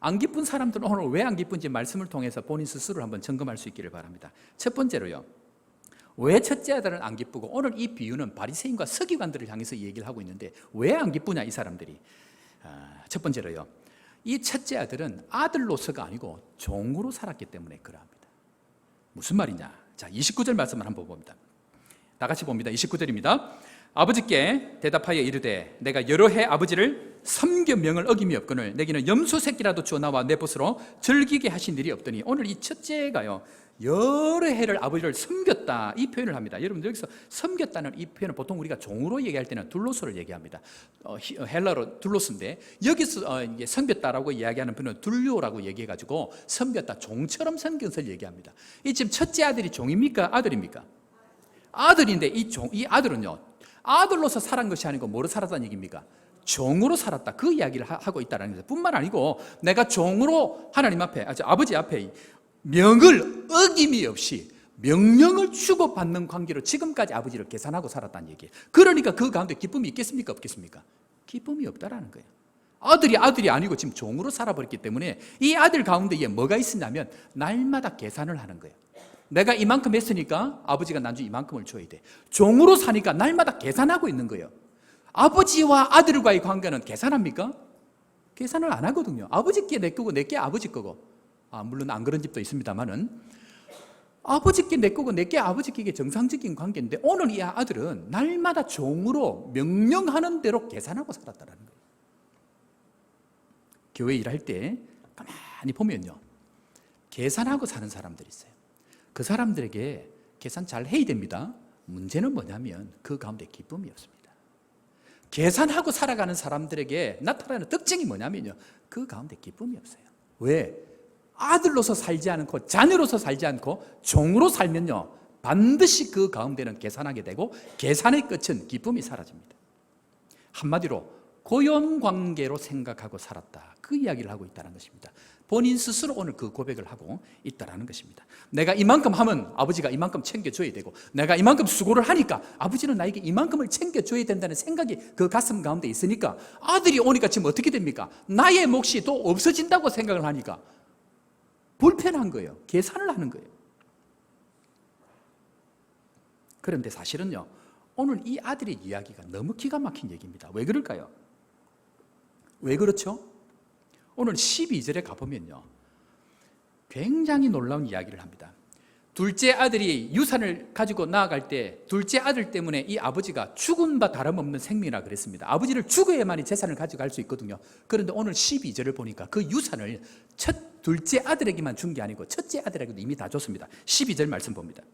안 기쁜 사람들은 오늘 왜 안 기쁜지 말씀을 통해서 본인 스스로를 한번 점검할 수 있기를 바랍니다. 첫 번째로요, 왜 첫째 아들은 안 기쁘고, 오늘 이 비유는 바리새인과 서기관들을 향해서 얘기를 하고 있는데 왜 안 기쁘냐 이 사람들이. 첫 번째로요, 이 첫째 아들은 아들로서가 아니고 종으로 살았기 때문에 그러합니다. 무슨 말이냐? 자, 29절 말씀을 한번 봅니다. 다 같이 봅니다. 29절입니다. 아버지께 대답하여 이르되 내가 여러 해 아버지를 섬겨 명을 어김이 없거늘 내게는 염소 새끼라도 주어 나와 내 벗으로 즐기게 하신 일이 없더니, 오늘 이 첫째가요 여러 해를 아버지를 섬겼다 이 표현을 합니다. 여러분들 여기서 섬겼다는 이 표현은 보통 우리가 종으로 얘기할 때는 둘로스를 얘기합니다. 헬라로 둘로스인데 여기서 이게 섬겼다라고 이야기하는 표현은 둘료라고 얘기해가지고 섬겼다, 종처럼 섬긴 것을 얘기합니다. 이 지금 첫째 아들이 종입니까? 아들입니까? 아들인데 이 아들은요 아들로서 살은 것이 아니고 뭐로 살았다는 얘기입니까? 종으로 살았다, 그 이야기를 하고 있다는 것 뿐만 아니고 내가 종으로 하나님 앞에, 아버지 앞에 명을 어김이 없이 명령을 주고받는 관계로 지금까지 아버지를 계산하고 살았다는 얘기예요. 그러니까 그 가운데 기쁨이 있겠습니까? 없겠습니까? 기쁨이 없다라는 거예요. 아들이 아니고 지금 종으로 살아버렸기 때문에 이 아들 가운데에 뭐가 있었냐면 날마다 계산을 하는 거예요. 내가 이만큼 했으니까 아버지가 나중에 이만큼을 줘야 돼. 종으로 사니까 날마다 계산하고 있는 거예요. 아버지와 아들과의 관계는 계산합니까? 계산을 안 하거든요. 아버지께 내 거고 내게 아버지 거고. 물론 안 그런 집도 있습니다만은 아버지께 내 거고 내게 아버지께 정상적인 관계인데 오늘 이 아들은 날마다 종으로 명령하는 대로 계산하고 살았다는 거예요. 교회 일할 때 가만히 보면요 계산하고 사는 사람들이 있어요. 그 사람들에게 계산 잘 해야 됩니다. 문제는 뭐냐면 그 가운데 기쁨이 없습니다. 계산하고 살아가는 사람들에게 나타나는 특징이 뭐냐면요, 그 가운데 기쁨이 없어요. 왜? 아들로서 살지 않고 자녀로서 살지 않고 종으로 살면요, 반드시 그 가운데는 계산하게 되고 계산의 끝은 기쁨이 사라집니다. 한마디로 고용관계로 생각하고 살았다, 그 이야기를 하고 있다는 것입니다. 본인 스스로 오늘 그 고백을 하고 있다는 것입니다. 내가 이만큼 하면 아버지가 이만큼 챙겨줘야 되고, 내가 이만큼 수고를 하니까 아버지는 나에게 이만큼을 챙겨줘야 된다는 생각이 그 가슴 가운데 있으니까 아들이 오니까 지금 어떻게 됩니까? 나의 몫이 또 없어진다고 생각을 하니까 불편한 거예요. 계산을 하는 거예요. 그런데 사실은요, 오늘 이 아들의 이야기가 너무 기가 막힌 얘기입니다. 왜 그럴까요? 왜 그렇죠? 오늘 12절에 가보면요, 굉장히 놀라운 이야기를 합니다. 둘째 아들이 유산을 가지고 나아갈 때 둘째 아들 때문에 이 아버지가 죽은 바 다름없는 생명이라 그랬습니다. 아버지를 죽어야만이 재산을 가져갈 수 있거든요. 그런데 오늘 12절을 보니까 그 유산을 둘째 아들에게만 준 게 아니고 첫째 아들에게도 이미 다 줬습니다. 12절 말씀 봅니다.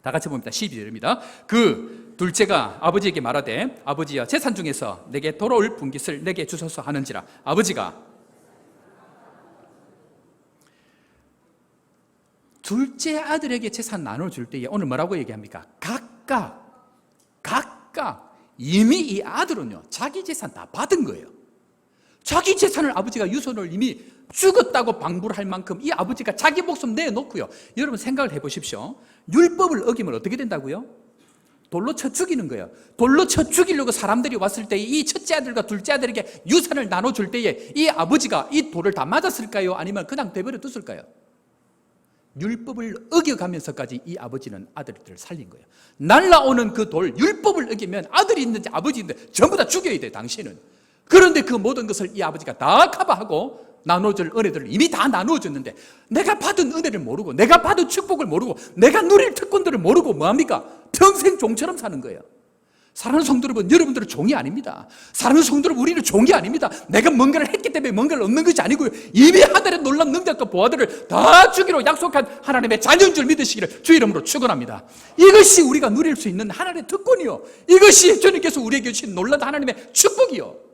다 같이 봅니다. 12절입니다. 그 둘째가 아버지에게 말하되 아버지여, 재산 중에서 내게 돌아올 분깃을 내게 주소서 하는지라. 아버지가 둘째 아들에게 재산 나눠줄 때에 오늘 뭐라고 얘기합니까? 각각 이미 이 아들은요, 자기 재산 다 받은 거예요. 자기 재산을 아버지가 유손을 이미 죽었다고 방불할 만큼 이 아버지가 자기 목숨 내놓고요. 여러분 생각을 해보십시오. 율법을 어기면 어떻게 된다고요? 돌로 쳐 죽이는 거예요. 돌로 쳐 죽이려고 사람들이 왔을 때 이 첫째 아들과 둘째 아들에게 유산을 나눠줄 때에 이 아버지가 이 돌을 다 맞았을까요? 아니면 그냥 내버려 뒀을까요? 율법을 어겨가면서까지 이 아버지는 아들들을 살린 거예요. 날라오는 그 돌, 율법을 어기면 아들이 있는지 아버지 있는지 전부 다 죽여야 돼, 당신은. 그런데 그 모든 것을 이 아버지가 다 커버하고 나눠줄 은혜들을 이미 다 나누어줬는데, 내가 받은 은혜를 모르고, 내가 받은 축복을 모르고, 내가 누릴 특권들을 모르고 뭐합니까? 평생 종처럼 사는 거예요. 사랑하는 성도 여러분, 여러분들은 종이 아닙니다. 사랑하는 성도 여러분, 우리는 종이 아닙니다. 내가 뭔가를 했기 때문에 뭔가를 얻는 것이 아니고요, 이미 하늘의 놀라운 능력과 보화들을 다 주기로 약속한 하나님의 자녀인 줄 믿으시기를 주 이름으로 축원합니다. 이것이 우리가 누릴 수 있는 하나님의 특권이요, 이것이 주님께서 우리에게 주신 놀라운 하나님의 축복이요.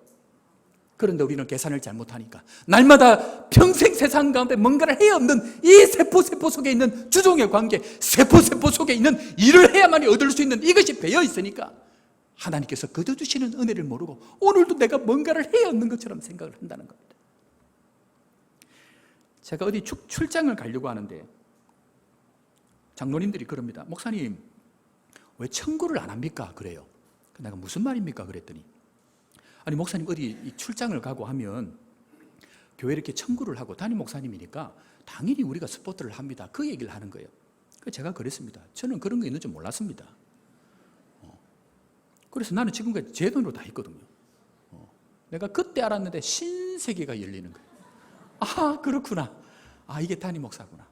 그런데 우리는 계산을 잘못하니까 날마다 평생 세상 가운데 뭔가를 해야 없는 이 세포 속에 있는 주종의 관계, 세포 속에 있는 일을 해야만이 얻을 수 있는 이것이 배어 있으니까 하나님께서 거둬주시는 은혜를 모르고 오늘도 내가 뭔가를 해야 없는 것처럼 생각을 한다는 겁니다. 제가 어디 출장을 가려고 하는데 장로님들이 그럽니다. 목사님, 왜 청구를 안 합니까? 그래요. 내가 무슨 말입니까? 그랬더니, 아니 목사님, 어디 출장을 가고 하면 교회 이렇게 청구를 하고 담임 목사님이니까 당연히 우리가 스포트를 합니다, 그 얘기를 하는 거예요. 제가 그랬습니다. 저는 그런 거 있는 줄 몰랐습니다. 그래서 나는 지금까지 제 돈으로 다 했거든요. 내가 그때 알았는데 신세계가 열리는 거예요. 아, 그렇구나. 아, 이게 담임 목사구나.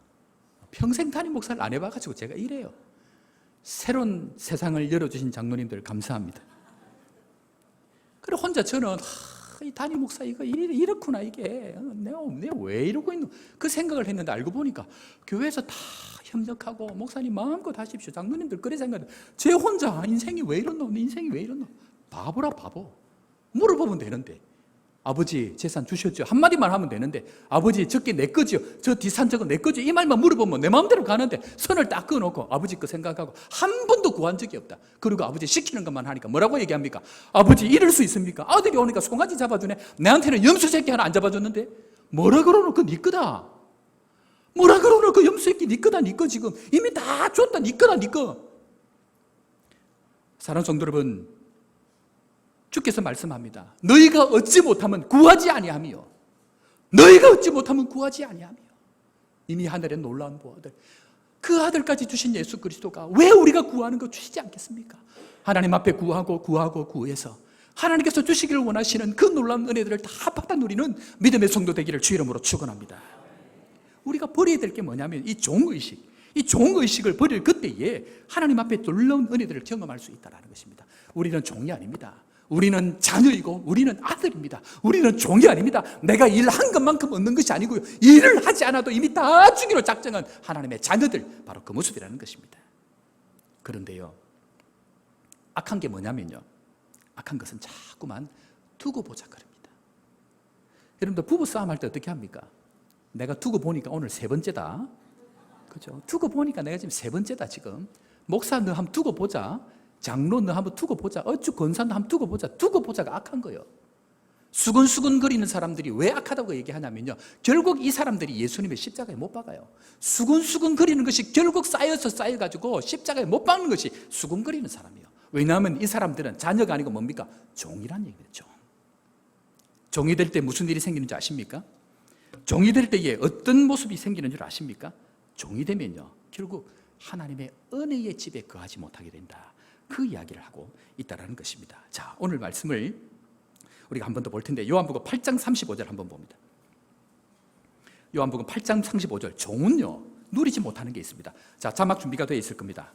평생 담임 목사를 안 해봐가지고 제가 이래요. 새로운 세상을 열어주신 장로님들 감사합니다. 그래 혼자 저는 이 담임 목사 이거 이렇구나, 이게 내가 왜 이러고 있는 그 생각을 했는데, 알고 보니까 교회에서 다 협력하고 목사님 마음껏 하십시오, 장로님들 그래 생각해. 제 혼자 인생이 왜 이렇노, 내 인생이 왜 이렇노. 바보라 바보. 물어보면 되는데, 아버지 재산 주셨죠? 한마디만 하면 되는데, 아버지 저게 내 거지요? 저 뒷산 저거 내 거지요? 이 말만 물어보면 내 마음대로 가는데, 선을 딱 그어놓고 아버지 거 생각하고 한 번도 구한 적이 없다. 그리고 아버지 시키는 것만 하니까 뭐라고 얘기합니까? 아버지 이럴 수 있습니까? 아들이 오니까 송아지 잡아주네. 내한테는 염소 새끼 하나 안 잡아줬는데 뭐라 그러노? 네 거다. 뭐라 그러노? 그 염소 새끼 네 거다, 네 거. 지금 이미 다 줬다, 네 거다, 네 거. 사랑하는 성도 여러분, 주께서 말씀합니다. 너희가 얻지 못하면 구하지 아니하며, 너희가 얻지 못하면 구하지 아니하며. 이미 하늘의 놀라운 보아들, 그 아들까지 주신 예수 그리스도가 왜 우리가 구하는 거 주시지 않겠습니까? 하나님 앞에 구해서 하나님께서 주시기를 원하시는 그 놀라운 은혜들을 다 받아 누리는 믿음의 성도 되기를 주 이름으로 축원합니다. 우리가 버려야 될 게 뭐냐면 이 종의식, 이 종의식을 버릴 그때에 하나님 앞에 놀라운 은혜들을 경험할 수 있다는 것입니다. 우리는 종이 아닙니다. 우리는 자녀이고 우리는 아들입니다. 우리는 종이 아닙니다. 내가 일한 것만큼 얻는 것이 아니고요, 일을 하지 않아도 이미 다 주기로 작정한 하나님의 자녀들, 바로 그 모습이라는 것입니다. 그런데요, 악한 게 뭐냐면요, 악한 것은 자꾸만 두고 보자 그럽니다. 여러분들 부부 싸움 할 때 어떻게 합니까? 내가 두고 보니까 오늘 세 번째다. 그죠? 두고 보니까 내가 지금 세 번째다 지금. 목사 너 한번 두고 보자. 장로 너 한번 두고 보자. 어쭈 권사 너 한번 두고 보자. 두고 보자가 악한 거예요. 수근수근 거리는 사람들이 왜 악하다고 얘기하냐면요, 결국 이 사람들이 예수님의 십자가에 못 박아요. 수근수근 거리는 것이 결국 쌓여가지고 십자가에 못 박는 것이 수근거리는 사람이에요. 왜냐하면 이 사람들은 자녀가 아니고 뭡니까? 종이란 얘기죠. 종이 될 때 무슨 일이 생기는 줄 아십니까? 종이 될 때에 어떤 모습이 생기는 줄 아십니까? 종이 되면요, 결국 하나님의 은혜의 집에 거하지 못하게 된다. 그 이야기를 하고 있다는 것입니다. 자, 오늘 말씀을 우리가 한 번 더 볼 텐데, 요한복음 8장 35절 한번 봅니다. 요한복음 8장 35절, 종은요 누리지 못하는 게 있습니다. 자, 자막 준비가 되어 있을 겁니다.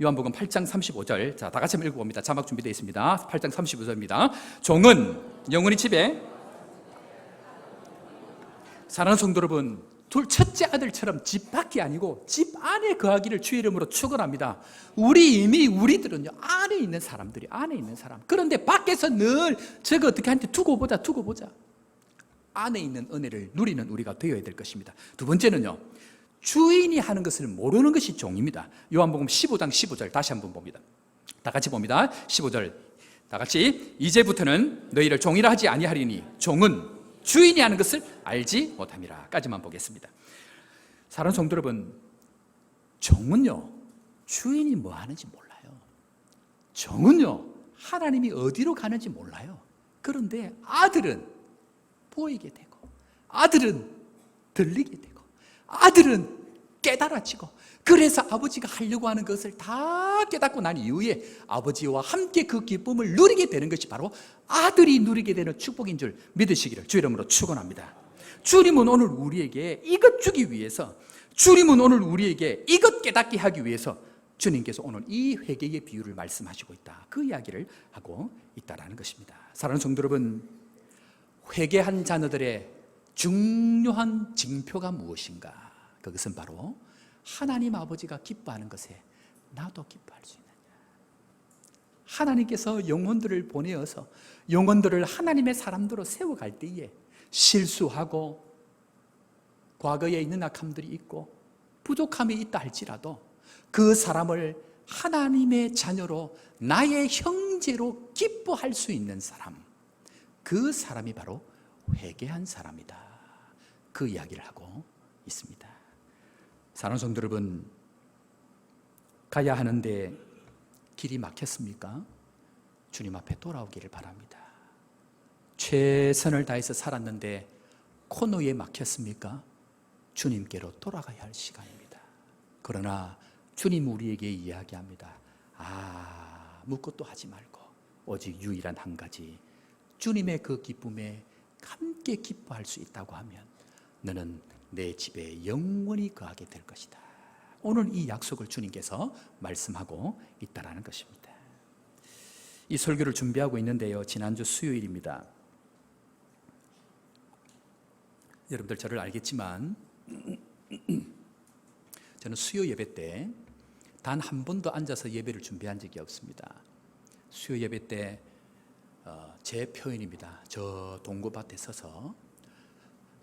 요한복음 8장 35절, 자, 다 같이 한번 읽어봅니다. 자막 준비되어 있습니다. 8장 35절입니다. 종은 영원히 집에, 사랑하는 성도 여러분, 첫째 아들처럼 집 밖이 아니고 집 안에 거하기를 주의 이름으로 축원합니다. 우리들은요 안에 있는 사람들이, 안에 있는 사람. 그런데 밖에서 늘 저거 어떻게 한테 두고 보자. 안에 있는 은혜를 누리는 우리가 되어야 될 것입니다. 두 번째는요, 주인이 하는 것을 모르는 것이 종입니다. 요한복음 15장 15절 다시 한번 봅니다. 다 같이 봅니다. 15절 다 같이, 이제부터는 너희를 종이라 하지 아니하리니 종은 주인이 하는 것을 알지 못함이라. 까지만 보겠습니다. 사랑하는 성도 여러분, 종은요 주인이 뭐 하는지 몰라요. 종은요 하나님이 어디로 가는지 몰라요. 그런데 아들은 보이게 되고, 아들은 들리게 되고, 아들은 깨달아지고, 그래서 아버지가 하려고 하는 것을 다 깨닫고 난 이후에 아버지와 함께 그 기쁨을 누리게 되는 것이 바로 아들이 누리게 되는 축복인 줄 믿으시기를 주의 이름으로 축원합니다. 주님은 오늘 우리에게 이것 주기 위해서, 주님은 오늘 우리에게 이것 깨닫게 하기 위해서 주님께서 오늘 이 회개의 비유를 말씀하시고 있다. 그 이야기를 하고 있다는 것입니다. 사랑하는 성도 여러분, 회개한 자녀들의 중요한 징표가 무엇인가? 그것은 바로 하나님 아버지가 기뻐하는 것에 나도 기뻐할 수 있느냐. 하나님께서 영혼들을 보내어서 영혼들을 하나님의 사람들로 세워갈 때에 실수하고 과거에 있는 악함들이 있고 부족함이 있다 할지라도 그 사람을 하나님의 자녀로, 나의 형제로 기뻐할 수 있는 사람, 그 사람이 바로 회개한 사람이다. 그 이야기를 하고 있습니다. 사랑하는 성도 여러분, 가야 하는데 길이 막혔습니까? 주님 앞에 돌아오기를 바랍니다. 최선을 다해서 살았는데 코너에 막혔습니까? 주님께로 돌아가야 할 시간입니다. 그러나 주님 우리에게 이야기합니다. 묻고도 하지 말고 오직 유일한 한 가지, 주님의 그 기쁨에 함께 기뻐할 수 있다고 하면 너는 내 집에 영원히 거하게 될 것이다. 오늘 이 약속을 주님께서 말씀하고 있다는 것입니다. 이 설교를 준비하고 있는데요, 지난주 수요일입니다. 여러분들 저를 알겠지만 저는 수요 예배 때 단 한 번도 앉아서 예배를 준비한 적이 없습니다. 수요 예배 때 제 표현입니다. 저 동구밭에 서서,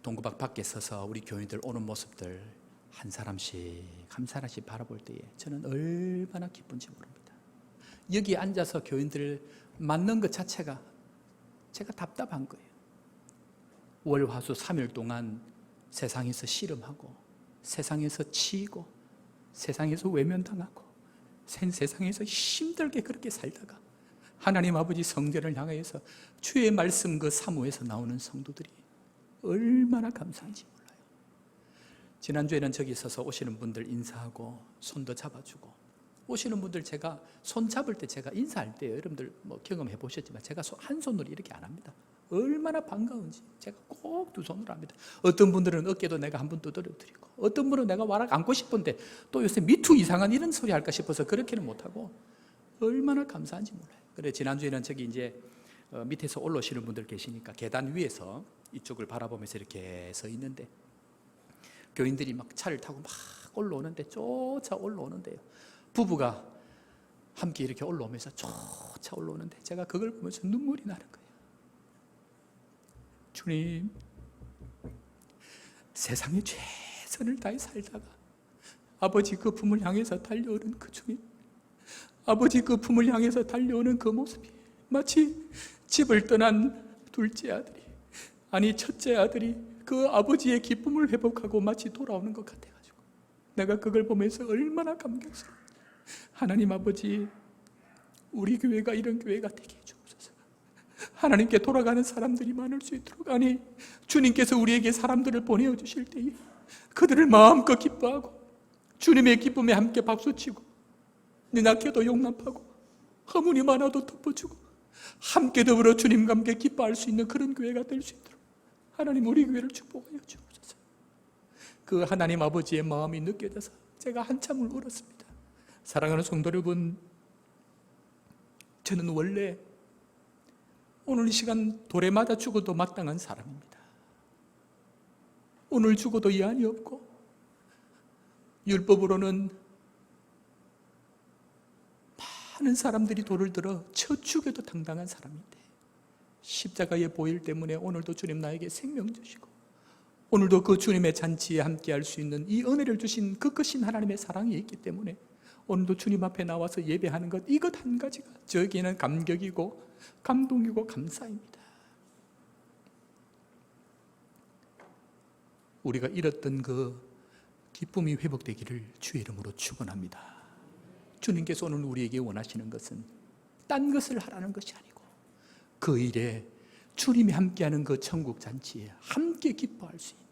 동구밭 밖에 서서 우리 교인들 오는 모습들 한 사람씩 바라볼 때에 저는 얼마나 기쁜지 모릅니다. 여기 앉아서 교인들을 만난 것 자체가 제가 답답한 거예요. 월, 화, 수 3일 동안 세상에서 씨름하고, 세상에서 치이고, 세상에서 외면당하고, 세상에서 힘들게 그렇게 살다가 하나님 아버지 성전을 향해서 주의 말씀 그 사무에서 나오는 성도들이 얼마나 감사한지 몰라요. 지난주에는 저기 있어서 오시는 분들 인사하고 손도 잡아주고, 오시는 분들 제가 손 잡을 때, 제가 인사할 때 여러분들 뭐 경험해 보셨지만 제가 한 손으로 이렇게 안 합니다. 얼마나 반가운지 제가 꼭 두 손으로 합니다. 어떤 분들은 어깨도 내가 한번 두드려 드리고, 어떤 분은 내가 와락 안고 싶은데 또 요새 미투 이상한 이런 소리 할까 싶어서 그렇게는 못하고 얼마나 감사한지 몰라요. 그래, 지난주에는 저기 이제 밑에서 올라오시는 분들 계시니까 계단 위에서 이쪽을 바라보면서 이렇게 서 있는데 교인들이 막 차를 타고 막 올라오는데, 쫓아 올라오는데요, 부부가 함께 이렇게 올라오면서 쫓아 올라오는데 제가 그걸 보면서 눈물이 나는 거예요. 주님, 세상에 최선을 다해 살다가 아버지 그 품을 향해서 달려오는 그 주님, 아버지 그 품을 향해서 달려오는 그 모습이 마치 집을 떠난 둘째 아들이, 아니 첫째 아들이 그 아버지의 기쁨을 회복하고 마치 돌아오는 것 같아가지고 내가 그걸 보면서 얼마나 감격스러워. 하나님 아버지, 우리 교회가 이런 교회가 되게 해주옵소서. 하나님께 돌아가는 사람들이 많을 수 있도록, 아니 주님께서 우리에게 사람들을 보내주실 때에 그들을 마음껏 기뻐하고 주님의 기쁨에 함께 박수치고 늦게도 용납하고 허물이 많아도 덮어주고 함께 더불어 주님과 함께 기뻐할 수 있는 그런 교회가 될 수 있도록 하나님 우리 교회를 축복하여 주옵소서. 그 하나님 아버지의 마음이 느껴져서 제가 한참을 울었습니다. 사랑하는 성도 여러분, 저는 원래 오늘 이 시간 돌에 맞아 죽어도 마땅한 사람입니다. 오늘 죽어도 이한이 없고 율법으로는 많은 사람들이 돌을 들어 쳐 죽여도 당당한 사람인데 십자가의 보혈 때문에 오늘도 주님 나에게 생명 주시고 오늘도 그 주님의 잔치에 함께할 수 있는 이 은혜를 주신 그 크신 하나님의 사랑이 있기 때문에 오늘도 주님 앞에 나와서 예배하는 것, 이것 한 가지가 저에게는 감격이고 감동이고 감사입니다. 우리가 잃었던 그 기쁨이 회복되기를 주의 이름으로 축원합니다. 주님께서 오늘 우리에게 원하시는 것은 딴 것을 하라는 것이 아니고 그 일에 주님이 함께하는 그 천국 잔치에 함께 기뻐할 수 있는,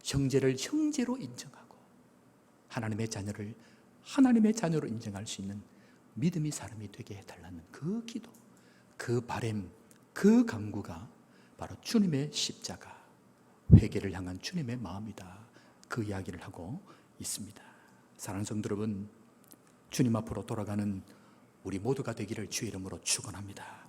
형제를 형제로 인정하고 하나님의 자녀를 하나님의 자녀로 인정할 수 있는 믿음의 사람이 되게 해달라는 그 기도, 그 바람, 그 간구가 바로 주님의 십자가, 회개를 향한 주님의 마음이다. 그 이야기를 하고 있습니다. 사랑하는 성도 여러분, 주님 앞으로 돌아가는 우리 모두가 되기를 주의 이름으로 축원합니다.